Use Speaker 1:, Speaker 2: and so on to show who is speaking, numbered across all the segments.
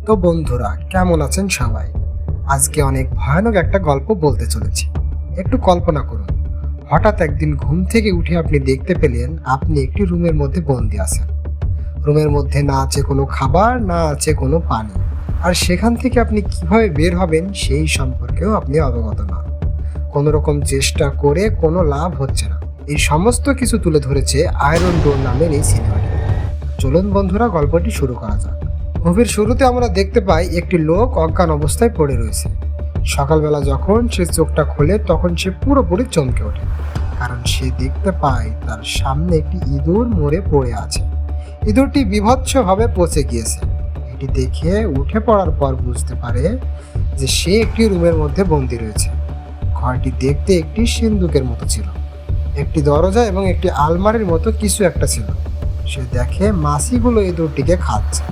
Speaker 1: তো বন্ধুরা, কেমন আছেন সবাই? আজকে অনেক ভয়ানক একটা গল্প বলতে চলেছি। একটু কল্পনা করুন, হঠাৎ একদিন ঘুম থেকে উঠে আপনি দেখতে পেলেন আপনি একটি রুমের মধ্যে বন্দি আছেন। রুমের মধ্যে না আছে কোনো খাবার, না আছে কোনো পানি, আর সেখান থেকে আপনি কিভাবে বের হবেন সেই সম্পর্কেও আপনি অবগত নন। কোনো রকম চেষ্টা করে কোনো লাভ হচ্ছে না। এই সমস্ত কিছু তুলে ধরেছে আয়রন ডোর নামের এই সিনেমাটি। চলুন বন্ধুরা, গল্পটি শুরু করা যাক। মুভির শুরুতে আমরা দেখতে পাই একটি লোক অজ্ঞান অবস্থায় পড়ে রয়েছে। সকালবেলা যখন সে চোখটা খোলে তখন সে পুরোপুরি চমকে ওঠে, কারণ সে দেখতে পায় তার সামনে একটি ইঁদুর মরে পড়ে আছে। ইঁদুরটি বীভৎসভাবে পচে গিয়েছে। এটি দেখে উঠে পড়ার পর বুঝতে পারে যে সে একটি রুমের মধ্যে বন্দি রয়েছে। ঘরটি দেখতে একটি সিন্দুকের মতো ছিল, একটি দরজা এবং একটি আলমারির মতো কিছু একটা ছিল। সে দেখে মাছিগুলো ইঁদুরটিকে খাচ্ছে।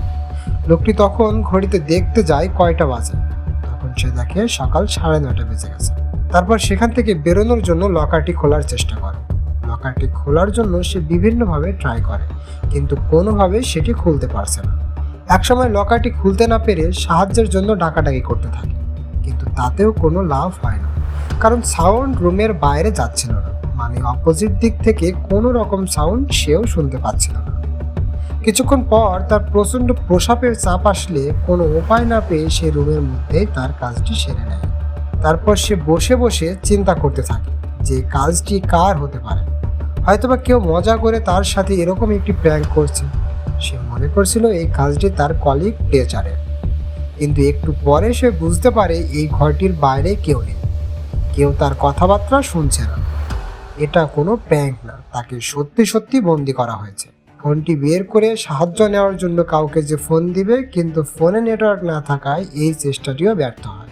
Speaker 1: লোকটি তখন ঘড়িতে দেখতে যায় কয়টা বাজে। তখন সে দেখে সকাল 9:30 বেজে গেছে। তারপর সেখান থেকে বেরোনোর জন্য লকারটি খোলার চেষ্টা করে। লকারটি খোলার জন্য সে বিভিন্নভাবে ট্রাই করে, কিন্তু কোনোভাবে সেটি খুলতে পারছে না। একসময় লকারটি খুলতে না পেরে সাহায্যের জন্য ডাকাডাকি করতে থাকে, কিন্তু তাতেও কোনো লাভ হয় না, কারণ সাউন্ড রুমের বাইরে যাচ্ছিল না, মানে অপোজিট দিক থেকে কোনো রকম সাউন্ড সেও শুনতে পাচ্ছিল না। কিছুক্ষণ পর তার প্রচণ্ড প্রসাবের চাপ আসলে কোনো উপায় না পেয়ে সে রুমের মধ্যে তার কাজটি সেরে নেয়। তারপর সে বসে বসে চিন্তা করতে থাকে যে কাজটি কার হতে পারে। হয়তোবা কেউ মজা করে তার সাথে এরকম একটি প্র্যাঙ্ক করছে। সে মনে করছিল এই কাজটি তার কলিগ টেচারের, কিন্তু একটু পরে সে বুঝতে পারে এই ঘরটির বাইরে কেউ নেই, কেউ তার কথাবার্তা শুনছে না। এটা কোনো প্র্যাঙ্ক না, তাকে সত্যি সত্যি বন্দি করা হয়েছে। ফোনটি বের করে সাহায্য নেওয়ার জন্য কাউকে যে ফোন দিবে, কিন্তু ফোনে নেটওয়ার্ক না থাকায় এই চেষ্টাটিও ব্যর্থ হয়।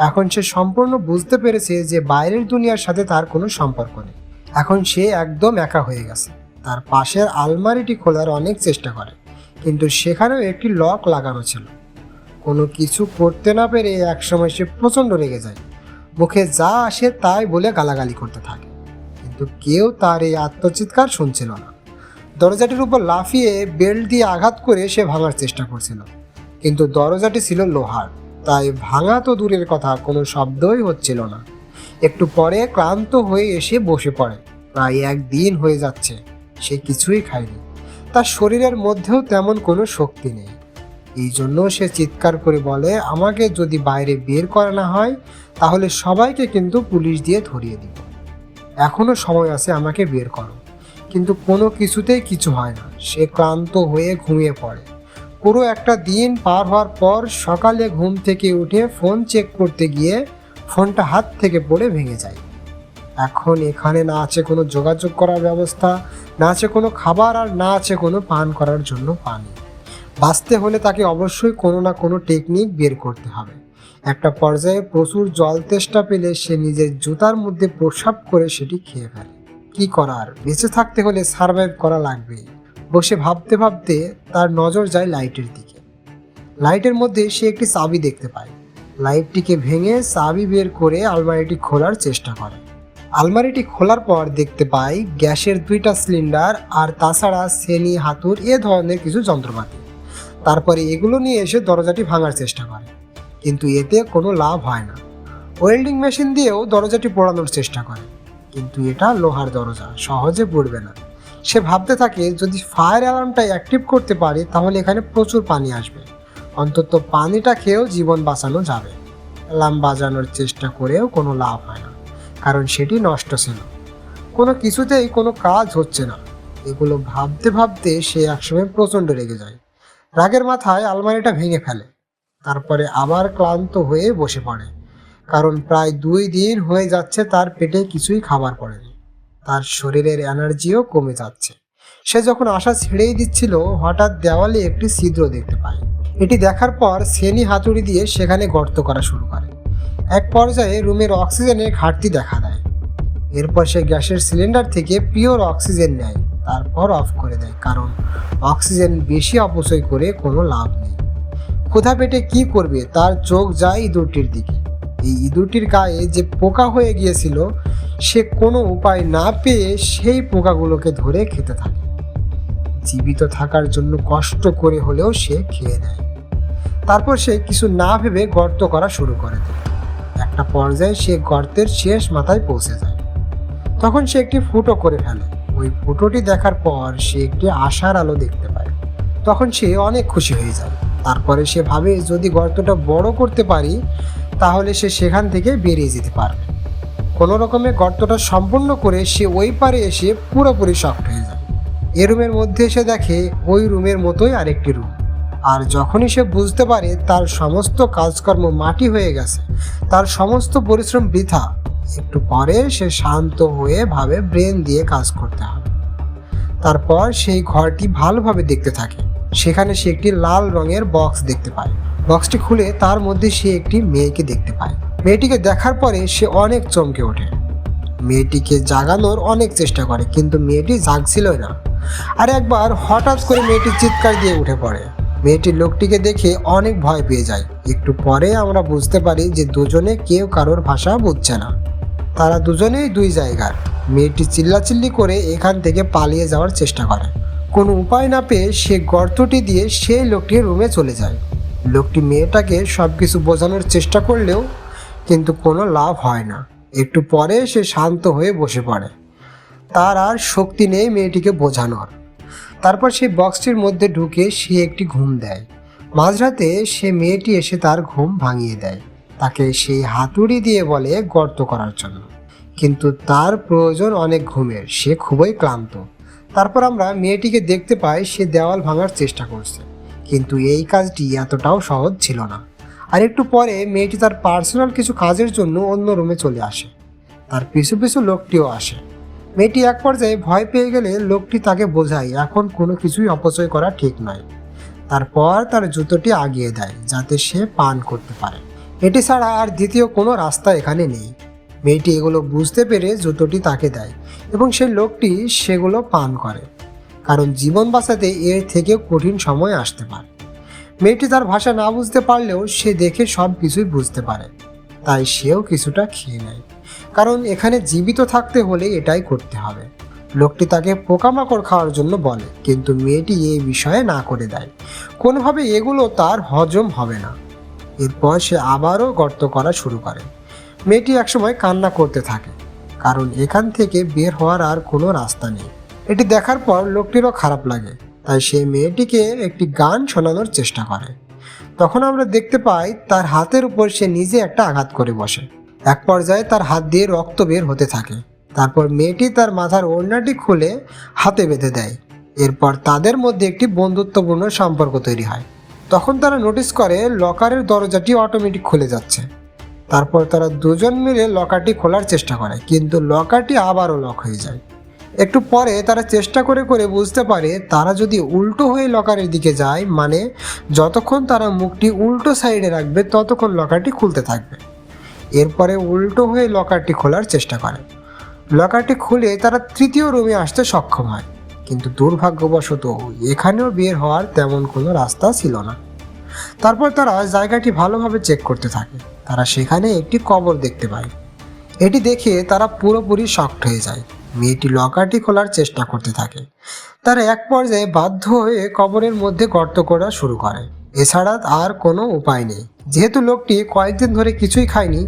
Speaker 1: এখন সে সম্পূর্ণ বুঝতে পেরেছে যে বাইরের দুনিয়ার সাথে তার কোনো সম্পর্ক নেই। এখন সে একদম একা হয়ে গেছে। তার পাশের আলমারিটি খোলার অনেক চেষ্টা করে, কিন্তু সেখানেও একটি লক লাগানো ছিল। কোনো কিছু করতে না পেরে একসময় সে প্রচণ্ড রেগে যায়। মুখে যা আসে তাই বলে গালাগালি করতে থাকে, কিন্তু কেউ তার এই আত্মচিৎকার শুনছিল না। দরজাটির উপর লাফিয়ে বেল্ট দিয়ে আঘাত করে সে ভাঙার চেষ্টা করছিল, কিন্তু দরজাটি ছিল লোহার, তাই ভাঙা তো দূরের কথা, কোনো শব্দই হচ্ছিল না। একটু পরে ক্লান্ত হয়ে এসে বসে পড়ে। প্রায় 1 দিন হয়ে যাচ্ছে সে কিছুই খায়নি। তার শরীরের মধ্যেও তেমন কোনো শক্তি নেই। এই জন্য সে চিৎকার করে বলে, আমাকে যদি বাইরে বের করা না হয় তাহলে সবাইকে কিন্তু পুলিশ দিয়ে ধরিয়ে দিব। এখনো সময় আছে, আমাকে বের করো। কিন্তু কোনো কিছুতেই কিছু হয় না। সে ক্লান্ত হয়ে ঘুমিয়ে পড়ে। পুরো একটা দিন পার হওয়ার পর সকালে ঘুম থেকে উঠে ফোন চেক করতে গিয়ে ফোনটা হাত থেকে পড়ে ভেঙে যায়। এখন এখানে না আছে কোনো যোগাযোগ করার ব্যবস্থা, না আছে কোনো খাবার, আর না আছে কোনো পান করার জন্য পানি। বাঁচতে হলে তাকে অবশ্যই কোনো না কোনো টেকনিক বের করতে হবে। একটা পর্যায়ে প্রচুর জল তেষ্টা পেলে সে নিজের জুতার মধ্যে প্রস্রাব করে সেটি খেয়ে ফেলে। কি করার, বেঁচে থাকতে হলে সারভাইভ করা লাগবেই। বসে ভাবতে ভাবতে তার নজর যায় লাইটের দিকে। লাইটের মধ্যে সে একটি চাবি দেখতে পায়। লাইটটিকে ভেঙে চাবি বের করে আলমারিটি খোলার চেষ্টা করে। আলমারিটি খোলার পর দেখতে পায় গ্যাসের 2টা সিলিন্ডার, আর তাছাড়া ছেনি, হাতুড়, এ ধরনের কিছু যন্ত্রপাতি। তারপরে এগুলো নিয়ে এসে দরজাটি ভাঙার চেষ্টা করে, কিন্তু এতে কোনো লাভ হয় না। ওয়েল্ডিং মেশিন দিয়েও দরজাটি পোড়ানোর চেষ্টা করে, কিন্তু এটা লোহার দরজা, সহজে পড়বে না। সে ভাবতে থাকে যদি ফায়ার অ্যালার্মটা অ্যাক্টিভ করতে পারে তাহলে এখানে প্রচুর পানি আসবে, অন্তত পানিটা খেয়েও জীবন বাঁচানো যাবে। অ্যালার্ম বাজানোর চেষ্টা করেও কোনো লাভ হয় না, কারণ সেটি নষ্ট ছিল। কোনো কিছুতেই কোনো কাজ হচ্ছে না। এগুলো ভাবতে ভাবতে সে একসময় প্রচণ্ড রেগে যায়। রাগের মাথায় আলমারিটা ভেঙে ফেলে। তারপরে আবার ক্লান্ত হয়ে বসে পড়ে, কারণ প্রায় 2 দিন হয়ে যাচ্ছে তার পেটে কিছুই খাবার পড়েনি। তার শরীরের এনার্জিও কমে যাচ্ছে। সে যখন আশা ছেড়েই দিচ্ছিল, হঠাৎ দেওয়ালে একটি ছিদ্র দেখতে পায়। এটি দেখার পর ছেনি হাতুড়ি দিয়ে সেখানে গর্ত করা শুরু করে। এক পর্যায়ে রুমের অক্সিজেনের ঘাটতি দেখা দেয়। এরপর সে গ্যাসের সিলিন্ডার থেকে পিওর অক্সিজেন নেয়, তারপর অফ করে দেয়, কারণ অক্সিজেন বেশি অপচয় করে কোনো লাভ নেই। ক্ষুধা পেটে কি করবে, তার চোখ যায় ইঁদুরটির দিকে। এই ইঁদুরটির গায়ে যে পোকা হয়ে গিয়েছিল, সে কোনো উপায় না পেয়ে সেই পোকাগুলোকে ধরে খেতে থাকে। জীবিত থাকার জন্য কষ্ট করে হলেও সে খেয়ে নেয়। তারপর সে কিছু না ভেবে গর্ত করা শুরু করে দেয়। একটা পর্যায়ে সে গর্তের শেষ মাথায় পৌঁছে যায়। তখন সে একটি ফুটো করে ফেলে। ওই ফুটোটি দেখার পর সে একটি আশার আলো দেখতে পায়। তখন সে অনেক খুশি হয়ে যায়। তারপরে সে ভাবে যদি গর্তটা বড় করতে পারি তাহলে সে সেখান থেকে বেরিয়ে যেতে পারবে। কোনো রকমে গর্তটা সম্পূর্ণ করে সে ওই পারে এসে পুরোপুরি শক্ট হয়ে যায়। এ রুমের মধ্যে এসে দেখে ওই রুমের মতোই আরেকটি রুম। আর যখনই সে বুঝতে পারে তার সমস্ত কাজকর্ম মাটি হয়ে গেছে, তার সমস্ত পরিশ্রম বৃথা, একটু পরে সে শান্ত হয়ে ভাবে ব্রেন দিয়ে কাজ করতে হবে। তারপর সেই ঘরটি ভালোভাবে দেখতে থাকে। সেখানে সে একটি লাল রঙের বক্স দেখতে পায়। বক্সটি খুলে তার মধ্যে সে একটি মেয়েকে দেখতে পায়। মেয়েটিকে দেখার পরে সে অনেক চমকে ওঠে। মেয়েটিকে জাগানোর অনেক চেষ্টা করে কিন্তু মেয়েটি জাগছিলই না। আর একবার হঠাৎ করে মেয়েটি চিৎকার দিয়ে উঠে পড়ে। মেয়েটি লোকটিকে দেখে অনেক ভয় পেয়ে যায়। একটু পরে আমরা বুঝতে পারি যে দুজনে কেউ কারোর ভাষা বুঝছে না। তারা দুজনেই দুই জায়গার। মেয়েটি চিল্লাচিল্লি করে এখান থেকে পালিয়ে যাওয়ার চেষ্টা করে। কোনো উপায় না পেয়ে সে গর্তটি দিয়ে সেই লোকটির রুমে চলে যায়। লোকটি মেয়েটাকে সব কিছু বোঝানোর চেষ্টা করলেও কিন্তু কোনো লাভ হয় না। একটু পরে সে শান্ত হয়ে বসে পড়ে। তার আর শক্তি নেই মেয়েটিকে বোঝানোর। তারপর সে বক্সটির মধ্যে ঢুকে সে একটি ঘুম দেয়। মাঝরাতে সে মেয়েটি এসে তার ঘুম ভাঙিয়ে দেয়। তাকে সেই হাতুড়ি দিয়ে বলে গর্ত করার জন্য, কিন্তু তার প্রয়োজন অনেক ঘুমের। সে খুবই ক্লান্ত। তারপর আমরা মেয়েটিকে দেখতে পাই সে দেওয়াল ভাঙার চেষ্টা করছে, কিন্তু এই কাজটি এতটাও সহজ ছিল না। আর একটু পরে মেয়েটি তার পার্সোনাল কিছু কাজের জন্য অন্য রুমে চলে আসে। তার পিছু পিছু লোকটিও আসে। মেয়েটি এক পর্যায়ে ভয় পেয়ে গেলে লোকটি তাকে বোঝায় এখন কোনো কিছুই অপচয় করা ঠিক নয়। তারপর তার জুতোটি আগিয়ে দেয় যাতে সে পান করতে পারে। এটি ছাড়া আর দ্বিতীয় কোনো রাস্তা এখানে নেই। মেয়েটি এগুলো বুঝতে পেরে জুতোটি তাকে দেয় এবং সেই লোকটি সেগুলো পান করে, কারণ জীবন বাঁচাতে এর থেকেও কঠিন সময় আসতে পারে। মেয়েটি তার ভাষা না বুঝতে পারলেও সে দেখে সব কিছুই বুঝতে পারে, তাই সেও কিছুটা খেয়ে নেয়, কারণ এখানে জীবিত থাকতে হলে এটাই করতে হবে। লোকটি তাকে পোকামাকড় খাওয়ার জন্য বলে, কিন্তু মেয়েটি এই বিষয়ে না করে দেয়। কোনোভাবে এগুলো তার হজম হবে না। এরপর সে আবারও গর্ত করা শুরু করে। মেয়েটি একসময় কান্না করতে থাকে, কারণ এখান থেকে বের হওয়ার আর কোনো রাস্তা নেই। এটি দেখার পর লোকটিরও খারাপ লাগে, তাই সে মেয়েটিকে একটি গান শোনানোর চেষ্টা করে। তখন আমরা দেখতে পাই তার হাতের উপর সে নিজে একটা আঘাত করে বসে। এক পর্যায়ে তার হাত দিয়ে রক্ত বের হতে থাকে। তারপর মেয়েটি তার মাথার ওড়নাটি খুলে হাতে বেঁধে দেয়। এরপর তাদের মধ্যে একটি বন্ধুত্বপূর্ণ সম্পর্ক তৈরি হয়। তখন তারা নোটিস করে লকারের দরজাটি অটোমেটিক খুলে যাচ্ছে। তারপর তারা দুজন মিলে লকারটি খোলার চেষ্টা করে, কিন্তু লকারটি আবারও লক হয়ে যায়। একটু পরে তারা চেষ্টা করে করে বুঝতে পারে তারা যদি উল্টো হয়ে লকারের দিকে যায়, মানে যতক্ষণ তারা মুখটি উল্টো সাইডে রাখবে ততক্ষণ লকারটি খুলতে থাকবে। এরপরে উল্টো হয়ে লকারটি খোলার চেষ্টা করে। লকারটি খুলে তারা তৃতীয় রুমে আসতে সক্ষম হয়, কিন্তু দুর্ভাগ্যবশত এখানেও বের হওয়ার তেমন কোনো রাস্তা ছিল না। তারপর তারা জায়গাটি ভালোভাবে চেক করতে থাকে। তারা সেখানে একটি কবর দেখতে পায়। এটি দেখে তারা পুরোপুরি শকড হয়ে যায়। মেয়েটি লকারটি খোলার চেষ্টা করতে থাকে। তারা এক পর্যায়ে বাধ্য হয়ে কবরের মধ্যে গর্ত করা শুরু করে। এছাড়া আর কোনো উপায় নেই। যেহেতু লোকটি কয়েকদিন ধরে কিছুই খায়নি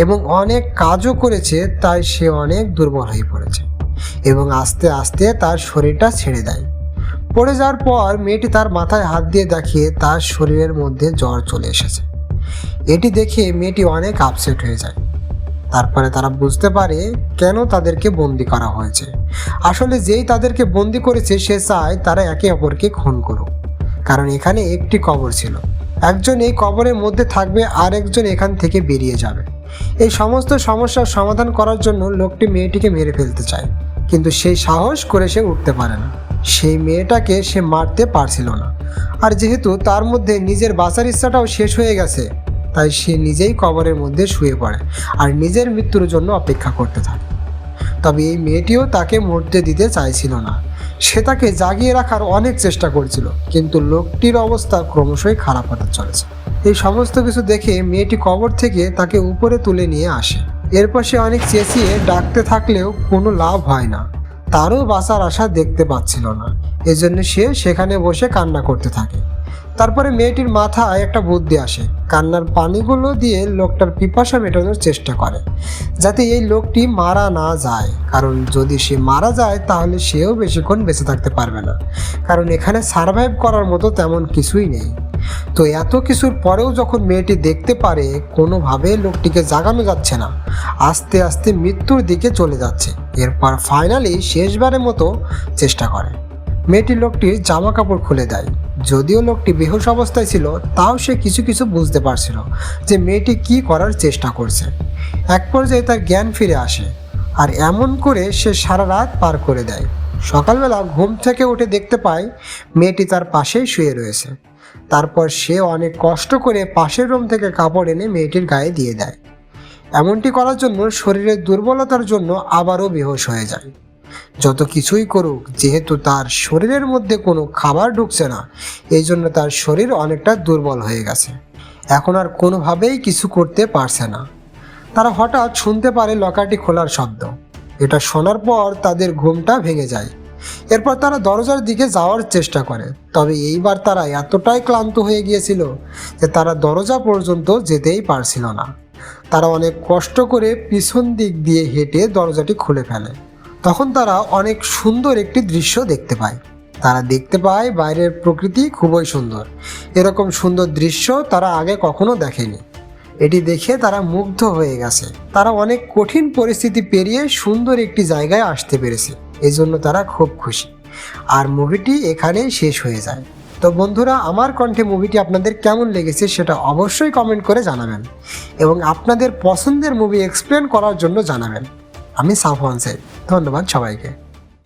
Speaker 1: এবং অনেক কাজও করেছে, তাই সে অনেক দুর্বল হয়ে পড়েছে এবং আস্তে আস্তে তার শরীরটা ছেড়ে দেয়। পড়ে যাওয়ার পর মেয়েটি তার মাথায় হাত দিয়ে দেখিয়ে তার শরীরের মধ্যে জ্বর চলে এসেছে। এটি দেখে মেয়েটি অনেক আপসেট হয়ে যায়। তারপরে তারা বুঝতে পারে কেন তাদেরকে বন্দি করা হয়েছে। আসলে যেই তাদেরকে বন্দি করেছে সে চায় তারা একে অপরকে খুন করুক, কারণ এখানে একটি কবর ছিল। একজন এই কবরের মধ্যে থাকবে আর একজন এখান থেকে বেরিয়ে যাবে। এই সমস্ত সমস্যার সমাধান করার জন্য লোকটি মেয়েটিকে মেরে ফেলতে চায়, কিন্তু সেই সাহস করে সে উঠতে পারে না। সেই মেয়েটাকে সে মারতে পারছিল না, আর যেহেতু তার মধ্যে নিজের বাঁচার ইচ্ছাটাও শেষ হয়ে গেছে, তাই সে নিজেই কবরের মধ্যে শুয়ে পড়ে আর নিজের মৃত্যুর জন্য অপেক্ষা করতে থাকে। তবে এই মেয়েটিও তাকে মরতে দিতে চাইছিল না। সে তাকে জাগিয়ে রাখার অনেক চেষ্টা করছিল, কিন্তু লোকটির অবস্থা ক্রমশই খারাপ হতে চলেছে। এই সমস্ত কিছু দেখে মেয়েটি কবর থেকে তাকে উপরে তুলে নিয়ে আসে। এরপর সে অনেক চেঁচিয়ে ডাকতে থাকলেও কোনো লাভ হয় না। তারও বাঁচার আশা দেখতে পাচ্ছিল না, এজন্য সে সেখানে বসে কান্না করতে থাকে। তারপরে মেয়েটির মাথায় একটা বুদ্ধি আসে, কান্নার পানিগুলো দিয়ে লোকটার পিপাসা মেটানোর চেষ্টা করে, যাতে এই লোকটি মারা না যায়। কারণ যদি সে মারা যায় তাহলে সেও বেশিক্ষণ বেঁচে থাকতে পারবে না, কারণ এখানে সারভাইভ করার মতো তেমন কিছুই নেই। তো এত কিছুর পরেও যখন মেয়েটি দেখতে পারে কোনোভাবে লোকটিকে জাগানো যাচ্ছে না, আস্তে আস্তে মৃত্যুর দিকে চলে যাচ্ছে, এরপর ফাইনালি শেষবারের মতো চেষ্টা করে। মেয়েটি লোকটির জামা কাপড় খুলে দেয়। যদিও লোকটি বেহুশ অবস্থায় ছিল, তাও সে কিছু কিছু বুঝতে পারছিল যে মেয়েটি কি করার চেষ্টা করছে। এক পর্যায়ে তার জ্ঞান ফিরে আসে, আর এমন করে সে সারা রাত পার করে দেয়। সকালবেলা ঘুম থেকে উঠে দেখতে পায় মেয়েটি তার পাশেই শুয়ে রয়েছে। তারপর সে অনেক কষ্ট করে পাশের রুম থেকে কাপড় এনে মেয়েটির গায়ে দিয়ে দেয়। এমনটি করার জন্য শরীরের দুর্বলতার জন্য আবারও বেহুশ হয়ে যায়। যত কিছুই করুক, যেহেতু তার শরীরের মধ্যে কোনো খাবার ঢুকছে না, এই জন্য তার শরীর অনেকটা দুর্বল হয়ে গেছে, এখন আর কোনোভাবেই কিছু করতে পারছে না। তারা হঠাৎ শুনতে পারে লকারটি খোলার শব্দ। এটা শোনার পর তাদের ঘুমটা ভেঙে যায়। এরপর তারা দরজার দিকে যাওয়ার চেষ্টা করে, তবে এইবার তারা এতটাই ক্লান্ত হয়ে গিয়েছিল যে তারা দরজা পর্যন্ত যেতেই পারছিল না। তারা অনেক কষ্ট করে পিছন দিক দিয়ে হেঁটে দরজাটি খুলে ফেলে। তখন তারা অনেক সুন্দর একটি দৃশ্য দেখতে পায়। তারা দেখতে পায় বাইরের প্রকৃতি খুবই সুন্দর। এরকম সুন্দর দৃশ্য তারা আগে কখনো দেখেনি। এটি দেখে তারা মুগ্ধ হয়ে গেছে। তারা অনেক কঠিন পরিস্থিতি পেরিয়ে সুন্দর একটি জায়গায় আসতে পেরেছে, এই জন্য তারা খুব খুশি। আর মুভিটি এখানেই শেষ হয়ে যায়। তো বন্ধুরা, আমার কণ্ঠে মুভিটি আপনাদের কেমন লেগেছে সেটা অবশ্যই কমেন্ট করে জানাবেন, এবং আপনাদের পছন্দের মুভি এক্সপ্লেন করার জন্য জানাবেন। আমি সাফওয়ান সাইদ, ধন্যবাদ সবাইকে।